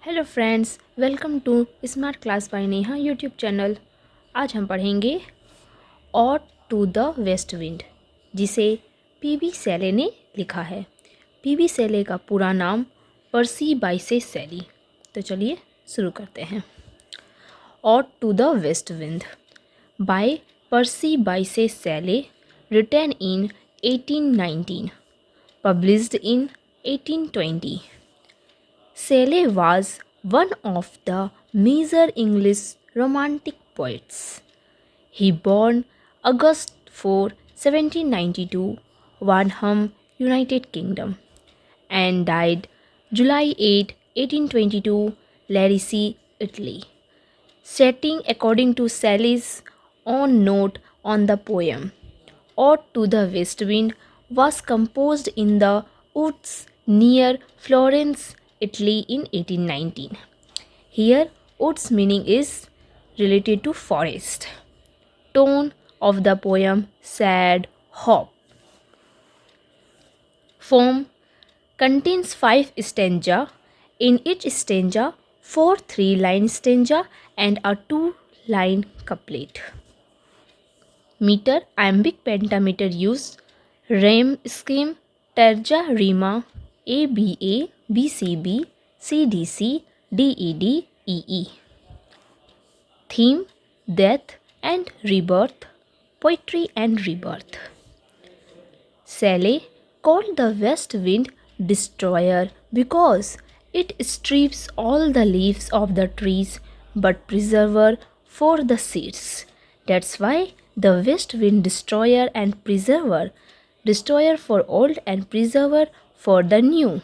Hello friends, welcome to smart class by Neha YouTube channel. आज हम पढ़ेंगे ode to the west wind, जिसे PB Shelley ने लिखा है। पीबी शैले का पूरा नाम पर्सी बाइसे शैली। तो चलिए शुरू करते हैं। Ode to the west wind by Percy Bysshe Shelley, written in 1819, published in 1820. Shelley was one of the major English Romantic poets. He born August 4, 1792, Warnham, United Kingdom, and died July 8, 1822, Larissi, Italy. Setting according to Shelley's own note on the poem, Ode to the West Wind was composed in the woods near Florence, Italy in 1819. Here, woods meaning is related to forest. Tone of the poem sad, hope. Form contains 5 stanza. In each stanza, 4 3-line stanza and a 2-line couplet. Meter iambic pentameter used. Rhyme scheme terza rima ABA BCB CDC DED EE. Theme death and rebirth, poetry and rebirth. Shelley called the west wind destroyer because it strips all the leaves of the trees but preserver for the seeds. That's why the west wind destroyer and preserver, destroyer for old and preserver for the new.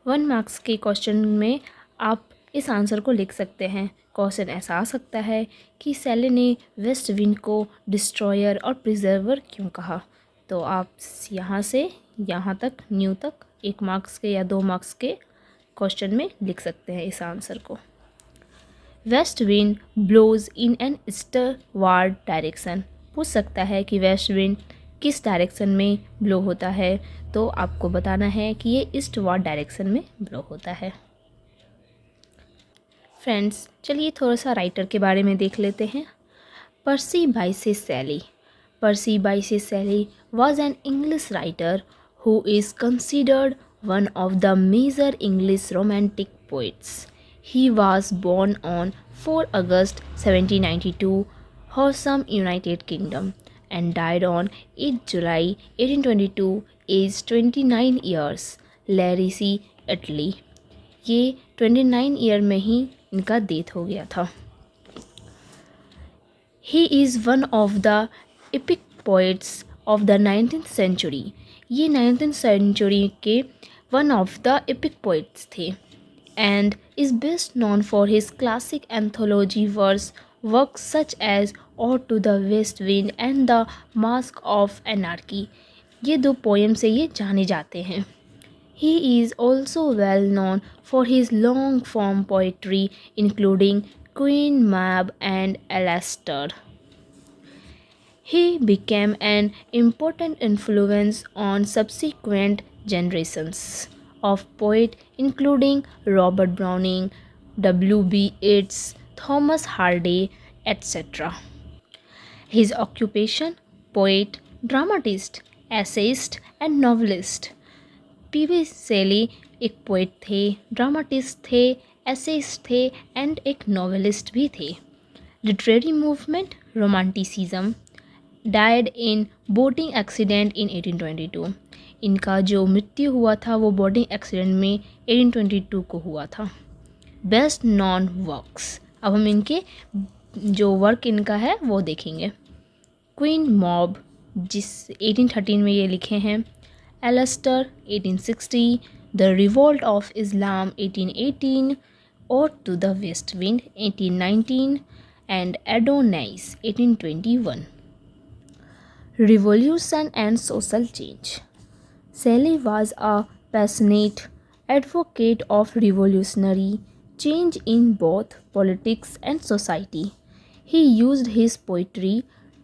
1 marks के question में आप इस answer को लिख सकते हैं। Question ऐसा आ सकता है कि शैले ने वेस्ट विंड को डिस्ट्रॉयर और प्रिजर्वर क्यों कहा। तो आप यहाँ से यहाँ तक न्यू तक 1 मार्क्स के या 2 मार्क्स के क्वेश्चन में लिख सकते हैं इस आंसर को। West wind blows in an eastward direction. पूछ सकता है कि वेस्ट विंड किस डायरेक्शन में ब्लो होता है, तो आपको बताना है कि ये ईस्टवार्ड डायरेक्शन में ब्लो होता है। फ्रेंड्स, चलिए थोड़ा सा राइटर के बारे में देख लेते हैं। पर्सी बाइसे शैली। पर्सी बाइसे शैली was an English writer who is considered one of the major English Romantic poets. He was born on 4 August 1792, Horsham, United Kingdom, and died on 8 July 1822, aged 29 years, Larissi, Italy. ये 29 year में ही इनका death हो गया था। He is one of the epic poets of the 19th century. ये 19th century के one of the epic poets थे and is best known for his classic anthology verse works such as Ode to the West Wind and The Mask of Anarchy. ये 2 poem से ये जाने जाते हैं। He is also well known for his long form poetry including Queen Mab and Alastor. He became an important influence on subsequent generations of poets including Robert Browning, W.B. Yeats, Thomas Hardy, etc. His occupation: poet, dramatist, essayist and novelist. PB Shelley एक poet थे, dramatist थे, essayist थे and एक novelist भी थे। Literary movement romanticism. Died in boating accident in 1822। इनका जो मृत्यु हुआ था वो बोटिंग एक्सीडेंट में 1822 को हुआ था। Best non works. अब हम इनके जो वर्क इनका है वो देखेंगे। क्वीन मॉब, जिस 1813 में ये लिखे हैं। एलस्टर 1860, the revolt of Islam 1818, Ode to the West Wind 1819 and Adonis 1821. Revolution and social change. Shelley was a passionate advocate of revolutionary change in both politics and society. He used his poetry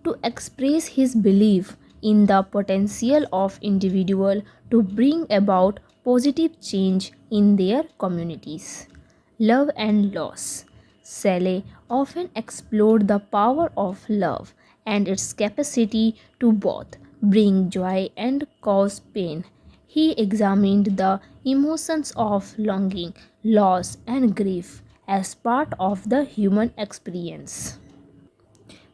to express his belief in the potential of individual to bring about positive change in their communities. Love and loss. Shelley often explored the power of love and its capacity to both bring joy and cause pain. He examined the emotions of longing, loss, and grief as part of the human experience.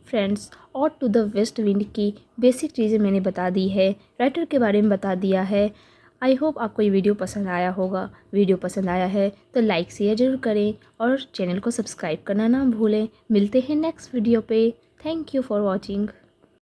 Friends, और to the west wind की basic चीज़ें मैंने बता दी है, writer के बारे में बता दिया है। आई होप आपको ये वीडियो पसंद आया होगा। वीडियो पसंद आया है तो लाइक शेयर ज़रूर करें और चैनल को सब्सक्राइब करना ना भूलें। मिलते हैं नेक्स्ट वीडियो पे। Thank you for watching.